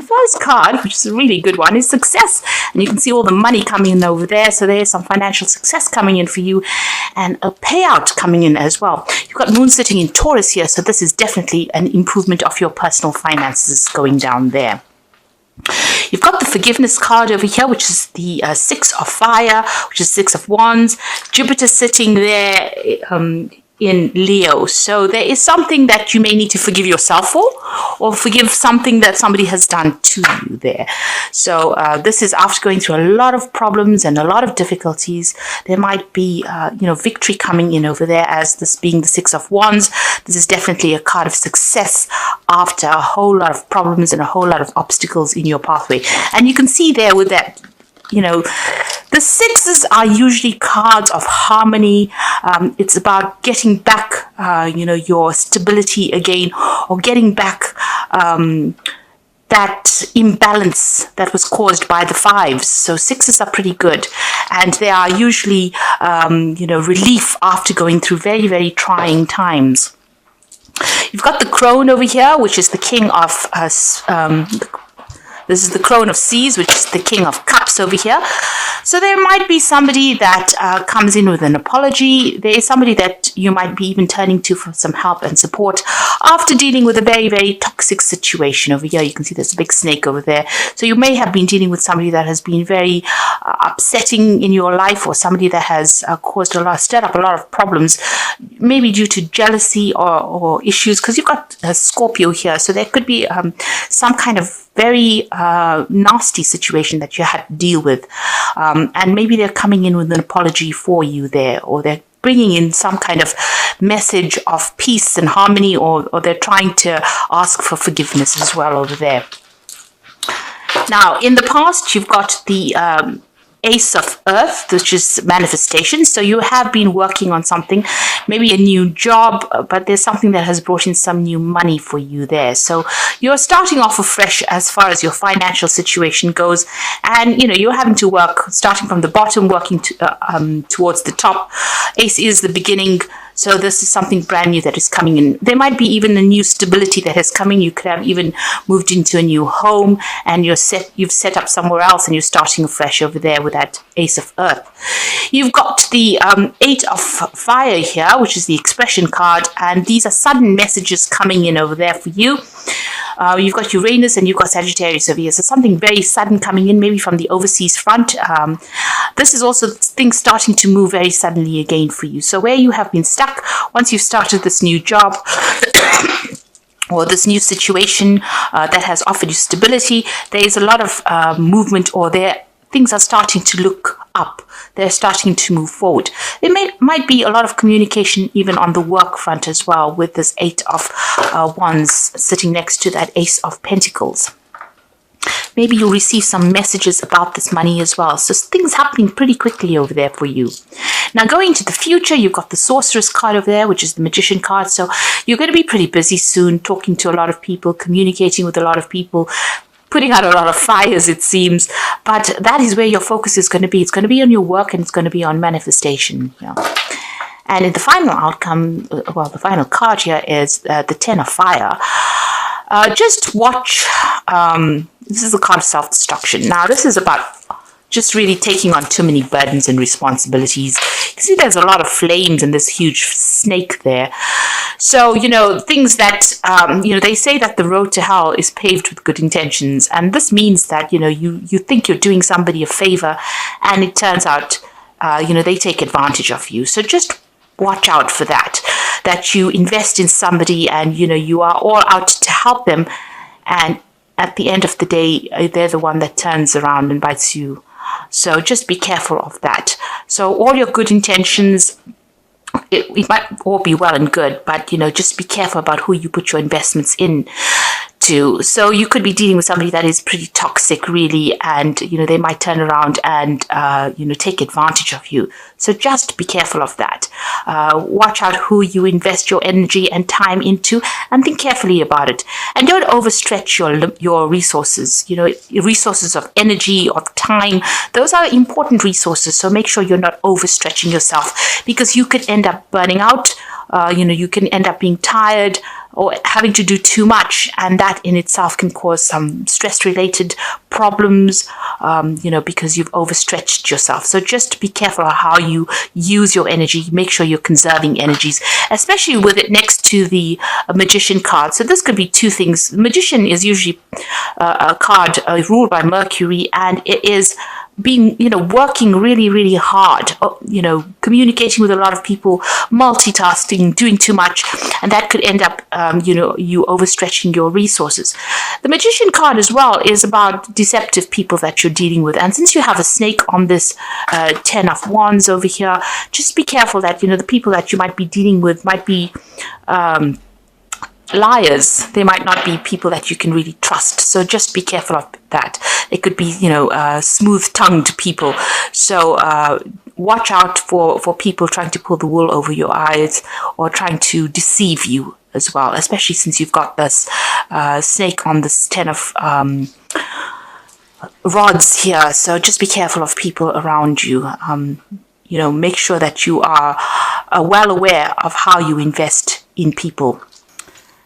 first card, which is a really good one, is success. And you can see all the money coming in over there. So there's some financial success coming in for you and a payout coming in as well. You've got Moon sitting in Taurus here. So this is definitely an improvement of your personal finances going down there. You've got the forgiveness card over here, which is the Six of Fire, which is Six of Wands. Jupiter sitting there in Leo. So there is something that you may need to forgive yourself for, or forgive something that somebody has done to you there. So this is after going through a lot of problems and a lot of difficulties. There might be victory coming in over there, as this being the Six of Wands. This is definitely a card of success after a whole lot of problems and a whole lot of obstacles in your pathway. And you can see there with that, the sixes are usually cards of harmony. It's about getting back, your stability again, or getting back that imbalance that was caused by the fives. So sixes are pretty good, and they are usually, relief after going through very, very trying times. You've got the crone over here, which is the king of this is the Crone of Seas, which is the King of Cups over here. So there might be somebody that comes in with an apology. There is somebody that you might be even turning to for some help and support after dealing with a very, very toxic situation over here. You can see there's a big snake over there. So you may have been dealing with somebody that has been very upsetting in your life, or somebody that has stirred up a lot of problems, maybe due to jealousy or issues, because you've got a Scorpio here. So there could be some kind of very nasty situation that you had to deal with, and maybe they're coming in with an apology for you there, or they're bringing in some kind of message of peace and harmony, or they're trying to ask for forgiveness as well over there. Now, in the past, you've got the Ace of Earth, which is manifestation. So you have been working on something, maybe a new job, but there's something that has brought in some new money for you there. So you're starting off afresh as far as your financial situation goes, and you're having to work starting from the bottom, working towards the top. Ace is the beginning. So this is something brand new that is coming in. There might be even a new stability that is coming. You could have even moved into a new home, and you've set up somewhere else, and you're starting afresh over there with that Ace of Earth. You've got the Eight of Fire here, which is the expression card, and these are sudden messages coming in over there for you. You've got Uranus and you've got Sagittarius over here. So something very sudden coming in, maybe from the overseas front. This is also things starting to move very suddenly again for you. So where you have been stuck, once you've started this new job or this new situation that has offered you stability, there is a lot of movement, or things are starting to look up. They're starting to move forward. There might be a lot of communication even on the work front as well, with this Eight of Wands sitting next to that Ace of Pentacles. Maybe you'll receive some messages about this money as well. So things happening pretty quickly over there for you. Now, going to the future, you've got the Sorceress card over there, which is the Magician card. So you're going to be pretty busy soon, talking to a lot of people, communicating with a lot of people, putting out a lot of fires, it seems. But that is where your focus is going to be. It's going to be on your work, and it's going to be on manifestation. And in the final outcome, the final card here is the Ten of Fire. Just watch. This is a card of self-destruction. Now, this is about just really taking on too many burdens and responsibilities. You can see there's a lot of flames and this huge snake there. So, things that, they say that the road to hell is paved with good intentions. And this means that, you think you're doing somebody a favor, and it turns out, they take advantage of you. So just watch out for that you invest in somebody and, you are all out to help them. And at the end of the day, they're the one that turns around and bites you. So just be careful of that. So all your good intentions, it might all be well and good, but, just be careful about who you put your investments in to. So you could be dealing with somebody that is pretty toxic, really, and, they might turn around and, take advantage of you. So just be careful of that. Watch out who you invest your energy and time into, and think carefully about it. And don't overstretch your resources. Resources of energy, of time, those are important resources. So make sure you're not overstretching yourself, because you could end up burning out You can end up being tired or having to do too much, and that in itself can cause some stress-related problems, because you've overstretched yourself. So just be careful of how you use your energy. Make sure you're conserving energies, especially with it next to the Magician card. So this could be two things. The Magician is usually a card ruled by Mercury, and it is being, working really, really hard, communicating with a lot of people, multitasking, doing too much, and that could end up, you overstretching your resources. The Magician card as well is about deceptive people that you're dealing with. And since you have a snake on this 10 of Wands over here, just be careful that, the people that you might be dealing with might be liars. They might not be people that you can really trust. So just be careful of that. They could be, smooth-tongued people. So watch out for people trying to pull the wool over your eyes or trying to deceive you as well, especially since you've got this snake on this 10 of rods here. So just be careful of people around you. Make sure that you are well aware of how you invest in people.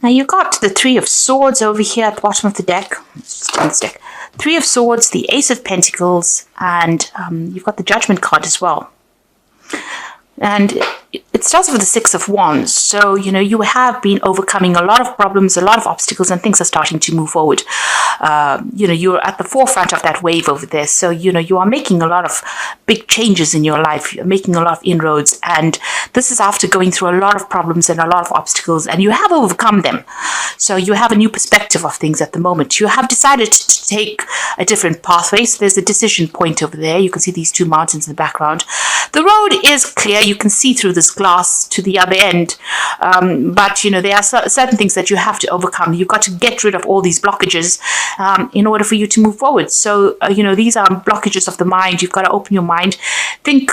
Now you've got the Three of Swords over here at the bottom of the deck. Just turn this deck. Three of Swords, the Ace of Pentacles, and you've got the Judgment card as well. And it starts with the Six of Wands. So, you have been overcoming a lot of problems, a lot of obstacles, and things are starting to move forward. You're at the forefront of that wave over there. So, you are making a lot of big changes in your life. You're making a lot of inroads. And this is after going through a lot of problems and a lot of obstacles, and you have overcome them. So you have a new perspective of things at the moment. You have decided to take a different pathway. So there's a decision point over there. You can see these two mountains in the background. The road is clear. You can see through this glass to the other end. But, there are certain things that you have to overcome. You've got to get rid of all these blockages in order for you to move forward. So, these are blockages of the mind. You've got to open your mind, think,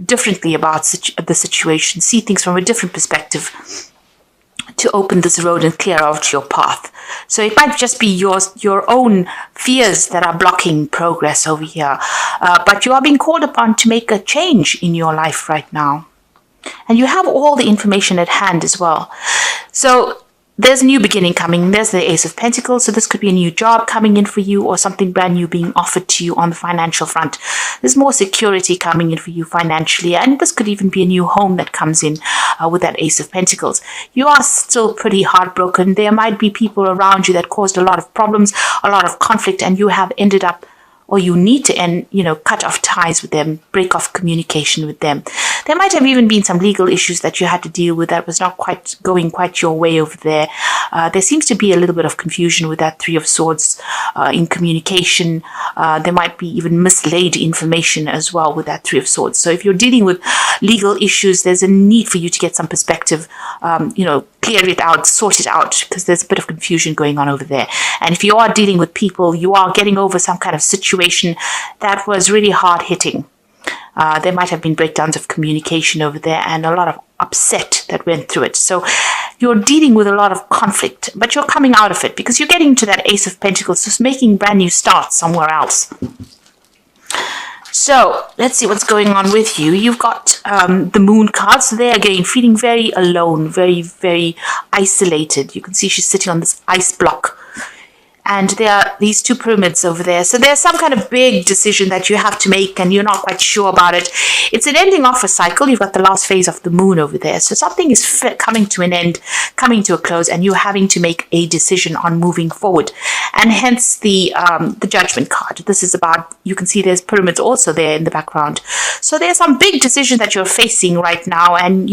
differently about the situation, see things from a different perspective to open this road and clear out your path. So it might just be your own fears that are blocking progress over here. But you are being called upon to make a change in your life right now. And you have all the information at hand as well. So there's a new beginning coming. There's the Ace of Pentacles. So this could be a new job coming in for you or something brand new being offered to you on the financial front. There's more security coming in for you financially. And this could even be a new home that comes in with that Ace of Pentacles. You are still pretty heartbroken. There might be people around you that caused a lot of problems, a lot of conflict, and you have ended up, or you need to end, cut off ties with them, break off communication with them. There might have even been some legal issues that you had to deal with that was not quite going quite your way over there. There seems to be a little bit of confusion with that Three of Swords in communication. There might be even mislaid information as well with that Three of Swords. So if you're dealing with legal issues, there's a need for you to get some perspective, clear it out, sort it out, because there's a bit of confusion going on over there. And if you are dealing with people, you are getting over some kind of situation that was really hard-hitting. There might have been breakdowns of communication over there and a lot of upset that went through it. So you're dealing with a lot of conflict, but you're coming out of it because you're getting to that Ace of Pentacles, just making brand new starts somewhere else. So let's see what's going on with you. You've got the Moon card. So there again, feeling very alone, very, very isolated. You can see she's sitting on this ice block. And there are these two pyramids over there. So there's some kind of big decision that you have to make and you're not quite sure about it. It's an ending of a cycle. You've got the last phase of the moon over there. So something is coming to an end, coming to a close, and you're having to make a decision on moving forward. And hence the Judgment card. This is about, you can see there's pyramids also there in the background. So there's some big decision that you're facing right now. And,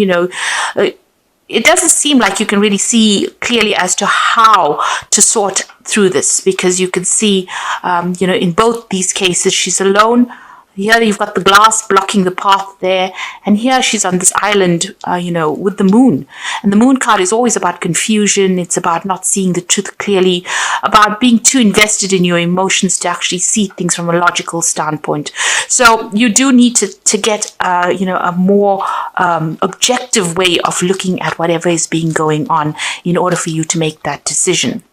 it doesn't seem like you can really see clearly as to how to sort through this, because you can see, in both these cases, she's alone. Here you've got the glass blocking the path there. And here she's on this island, with the moon. And the moon card is always about confusion. It's about not seeing the truth clearly, about being too invested in your emotions to actually see things from a logical standpoint. So you do need to get, a more objective way of looking at whatever is being going on in order for you to make that decision.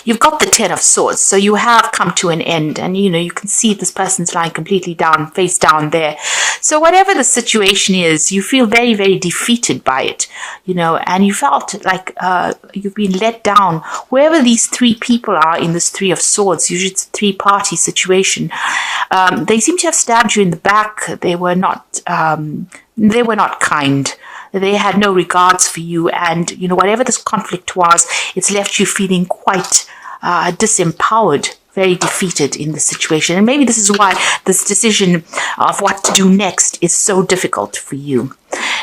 You've got the Ten of Swords, so you have come to an end, and you can see this person's lying completely down, face down there. So whatever the situation is, you feel very, very defeated by it, and you felt like you've been let down. Whoever these three people are in this Three of Swords, usually it's a three-party situation, they seem to have stabbed you in the back. They were not kind. They had no regards for you, and whatever this conflict was, it's left you feeling quite disempowered, very defeated in the situation. And maybe this is why this decision of what to do next is so difficult for you.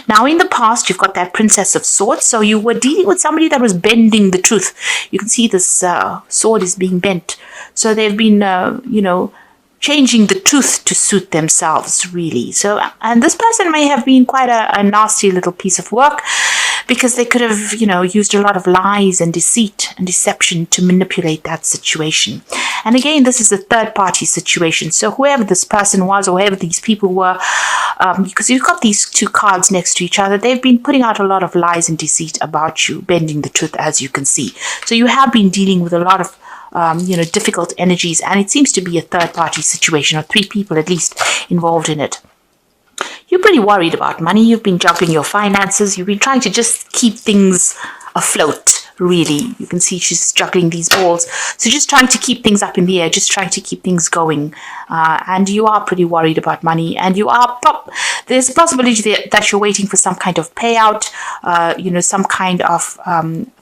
Now, in the past, you've got that Princess of Swords, so you were dealing with somebody that was bending the truth. You can see this sword is being bent. So they've been, changing the truth to suit themselves, really. So, and this person may have been quite a nasty little piece of work, because they could have, used a lot of lies and deceit and deception to manipulate that situation. And again, this is a third-party situation. So whoever this person was, or whoever these people were, because you've got these two cards next to each other, they've been putting out a lot of lies and deceit about you, bending the truth, as you can see. So you have been dealing with a lot of difficult energies, and it seems to be a third-party situation, or three people at least involved in it. You're pretty worried about money. You've been juggling your finances. You've been trying to just keep things afloat, really. You can see she's juggling these balls. So just trying to keep things up in the air, just trying to keep things going. And you are pretty worried about money. And there's a possibility that you're waiting for some kind of payout, some kind of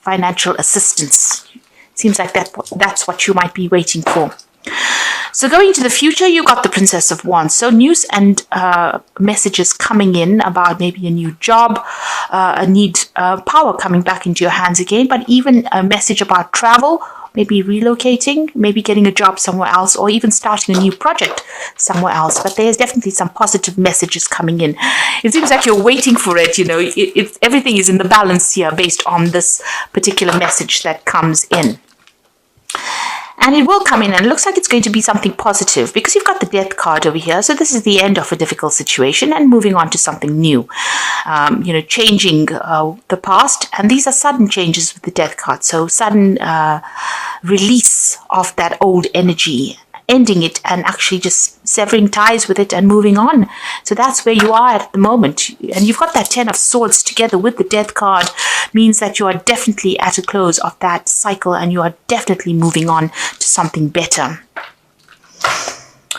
financial assistance. Seems like that's what you might be waiting for. So going into the future, you got the Princess of Wands. So news and messages coming in about maybe a new job, power coming back into your hands again, but even a message about travel, maybe relocating, maybe getting a job somewhere else, or even starting a new project somewhere else. But there's definitely some positive messages coming in. It seems like you're waiting for it, everything is in the balance here based on this particular message that comes in. And it will come in, and it looks like it's going to be something positive, because you've got the Death card over here. So this is the end of a difficult situation and moving on to something new, changing the past. And these are sudden changes with the Death card. So sudden release of that old energy, ending it and actually just severing ties with it and moving on. So that's where you are at the moment. And you've got that Ten of Swords together with the Death card, means that you are definitely at a close of that cycle, and you are definitely moving on to something better.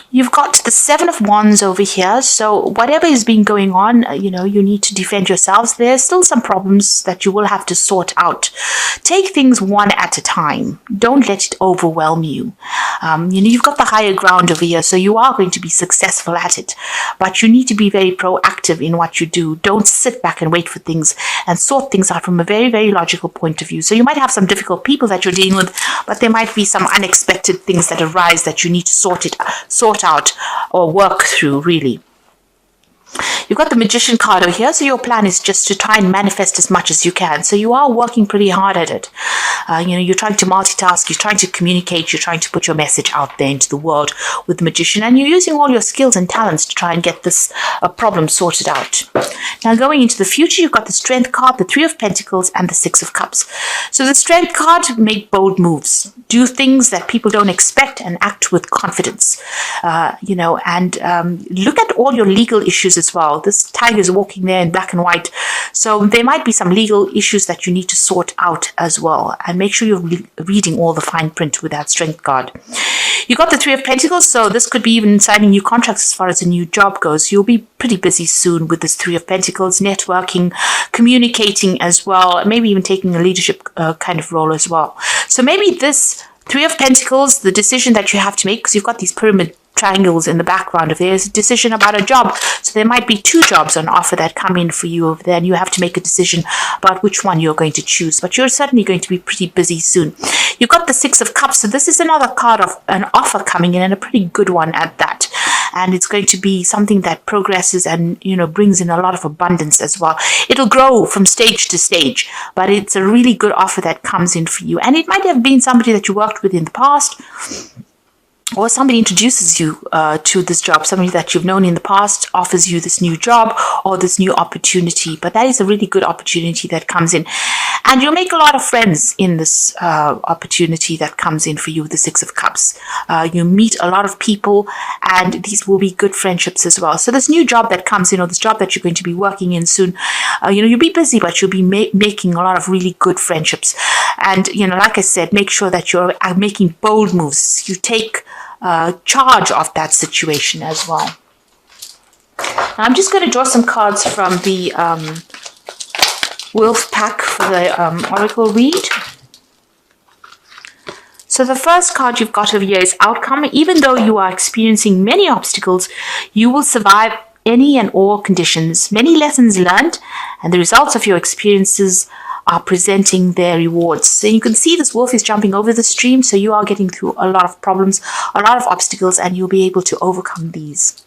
You've got the Seven of Wands over here. So whatever is being going on, you need to defend yourselves. There's still some problems that you will have to sort out. Take things one at a time. Don't let it overwhelm you. You've got the higher ground over here, so you are going to be successful at it. But you need to be very proactive in what you do. Don't sit back and wait for things, and sort things out from a very, very logical point of view. So you might have some difficult people that you're dealing with, but there might be some unexpected things that arise that you need to sort out or work through, really. You've got the Magician card over here, so your plan is just to try and manifest as much as you can. So you are working pretty hard at it. You're trying to multitask, you're trying to communicate, you're trying to put your message out there into the world with the Magician, and you're using all your skills and talents to try and get this problem sorted out. Now, going into the future, you've got the Strength card, the Three of Pentacles, and the Six of Cups. So the Strength card, make bold moves. Do things that people don't expect and act with confidence. And look at all your legal issues as well. This tiger is walking there in black and white. So there might be some legal issues that you need to sort out as well. And make sure you're reading all the fine print with that Strength card. You got the Three of Pentacles, so this could be even signing new contracts as far as a new job goes. You'll be pretty busy soon with this Three of Pentacles, networking, communicating as well, maybe even taking a leadership kind of role as well. So maybe this Three of Pentacles, the decision that you have to make, because you've got these pyramid triangles in the background of there's a decision about a job. So there might be two jobs on offer that come in for you over there, and you have to make a decision about which one you're going to choose. But you're certainly going to be pretty busy soon. You've got the Six of Cups, so this is another card of an offer coming in, and a pretty good one at that. And it's going to be something that progresses and, brings in a lot of abundance as well. It'll grow from stage to stage, but it's a really good offer that comes in for you. And it might have been somebody that you worked with in the past, or somebody introduces you to this job, somebody that you've known in the past offers you this new job or this new opportunity. But that is a really good opportunity that comes in. And you'll make a lot of friends in this opportunity that comes in for you with the Six of Cups. You meet a lot of people, and these will be good friendships as well. So this new job that comes in, or this job that you're going to be working in soon, you'll be busy, but you'll be making a lot of really good friendships. And, like I said, make sure that you're making bold moves. You take charge of that situation as well. Now, I'm just going to draw some cards from the Wolf pack for the Oracle read. So the first card you've got over here is outcome. Even though you are experiencing many obstacles, you will survive any and all conditions. Many lessons learned, and the results of your experiences are presenting their rewards. So you can see this wolf is jumping over the stream, so you are getting through a lot of problems, a lot of obstacles, and you'll be able to overcome these.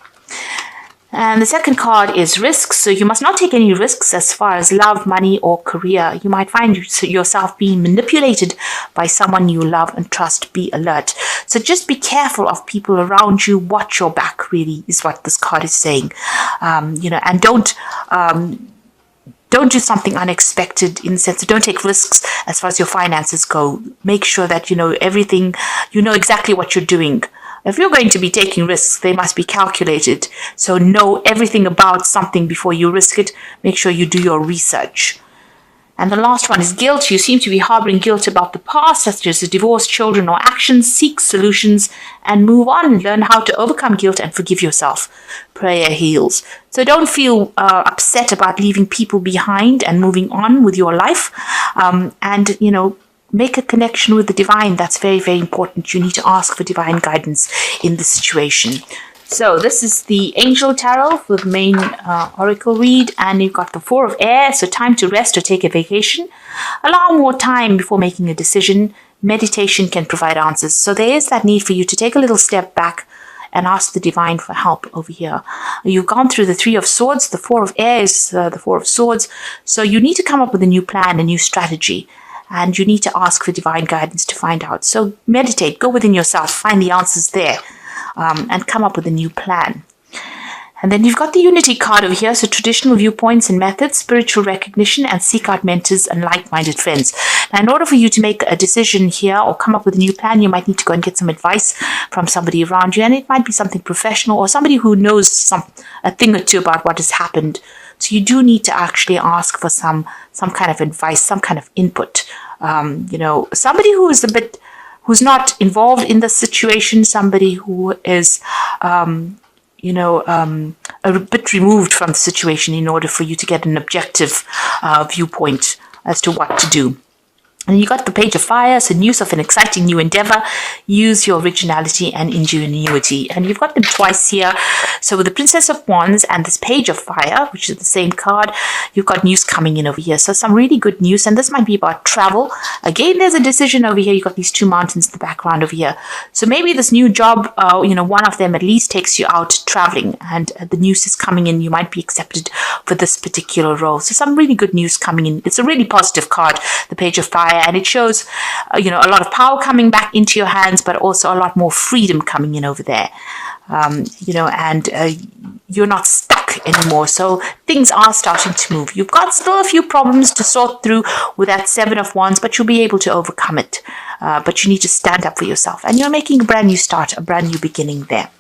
And the second card is risks. So you must not take any risks as far as love, money, or career. You might find yourself being manipulated by someone you love and trust. Be alert. So just be careful of people around you. Watch your back, really, is what this card is saying. And don't do something unexpected, in the sense of don't take risks as far as your finances go. Make sure that everything, exactly what you're doing. If you're going to be taking risks, they must be calculated. So know everything about something before you risk it. Make sure you do your research. And the last one is guilt. You seem to be harboring guilt about the past, such as a divorce, children, or actions. Seek solutions and move on. Learn how to overcome guilt and forgive yourself. Prayer heals. So don't feel upset about leaving people behind and moving on with your life. Make a connection with the divine. That's very, very important. You need to ask for divine guidance in this situation. So this is the Angel Tarot for the main Oracle read. And you've got the Four of Air. So time to rest or take a vacation. Allow more time before making a decision. Meditation can provide answers. So there is that need for you to take a little step back and ask the divine for help over here. You've gone through the Three of Swords. The Four of Air is the Four of Swords. So you need to come up with a new plan, a new strategy. And you need to ask for divine guidance to find out. So meditate, go within yourself, find the answers there, and come up with a new plan. And then you've got the Unity card over here. So traditional viewpoints and methods, spiritual recognition, and seek out mentors and like-minded friends. Now, in order for you to make a decision here or come up with a new plan, you might need to go and get some advice from somebody around you. And it might be something professional or somebody who knows a thing or two about what has happened. So you do need to actually ask for some kind of advice, some kind of input. Somebody who's not involved in the situation, somebody who is, a bit removed from the situation in order for you to get an objective viewpoint as to what to do. And you got the Page of Fire, so news of an exciting new endeavor. Use your originality and ingenuity. And you've got them twice here. So with the Princess of Wands and this Page of Fire, which is the same card, you've got news coming in over here. So some really good news. And this might be about travel. Again, there's a decision over here. You've got these two mountains in the background over here. So maybe this new job, one of them at least takes you out traveling. And the news is coming in. You might be accepted for this particular role. So some really good news coming in. It's a really positive card, the Page of Fire. And it shows, a lot of power coming back into your hands, but also a lot more freedom coming in over there. You're not stuck anymore. So things are starting to move. You've got still a few problems to sort through with that Seven of Wands, but you'll be able to overcome it. But you need to stand up for yourself. And you're making a brand new start, a brand new beginning there.